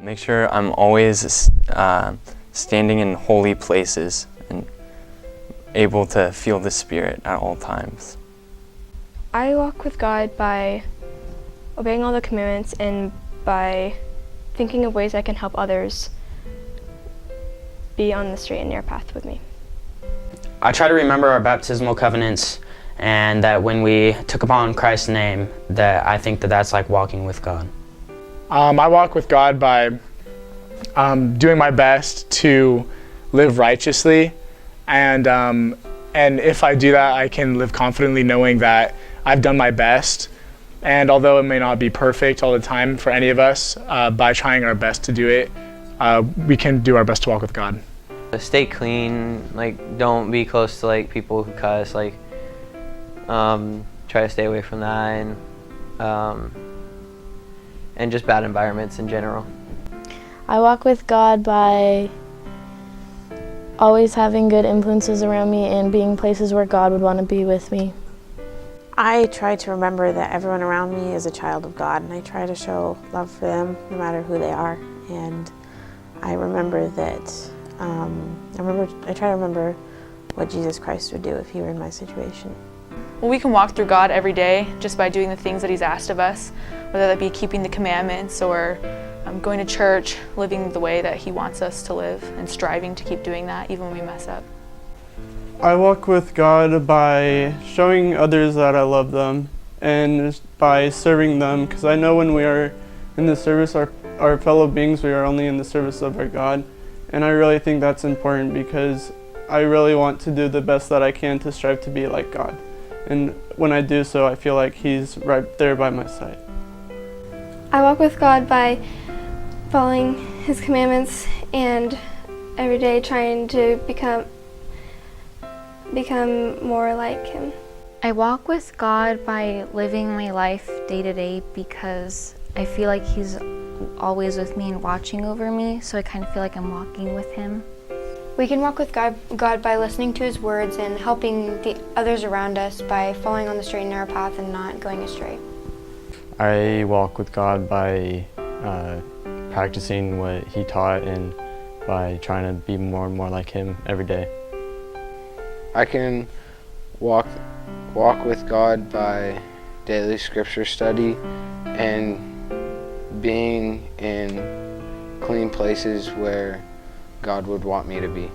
Make sure I'm always standing in holy places and able to feel the Spirit at all times. I walk with God by obeying all the commandments and by thinking of ways I can help others be on the straight and narrow path with me. I try to remember our baptismal covenants, and that when we took upon Christ's name, that I think that that's like walking with God. I walk with God by doing my best to live righteously, and if I do that, I can live confidently knowing that I've done my best. And although it may not be perfect all the time for any of us, by trying our best to do it, we can do our best to walk with God. Stay clean, don't be close to people who cuss, try to stay away from that, and just bad environments in general. I walk with God by always having good influences around me and being places where God would want to be with me. I try to remember that everyone around me is a child of God, and I try to show love for them no matter who they are. And I remember that, I try to remember what Jesus Christ would do if he were in my situation. Well, we can walk through God every day just by doing the things that he's asked of us, whether that be keeping the commandments or going to church, living the way that he wants us to live, and striving to keep doing that even when we mess up. I walk with God by showing others that I love them and by serving them, because I know when we are in the service, our fellow beings, we are only in the service of our God. And I really think that's important because I really want to do the best that I can to strive to be like God. And when I do so, I feel like he's right there by my side. I walk with God by following his commandments and every day trying to become more like him. I walk with God by living my life day to day because I feel like he's always with me and watching over me, so I kind of feel like I'm walking with him. We can walk with God by listening to his words and helping the others around us by following on the straight and narrow path and not going astray. I walk with God by practicing what he taught and by trying to be more and more like him every day. I can walk with God by daily scripture study and being in clean places where God would want me to be.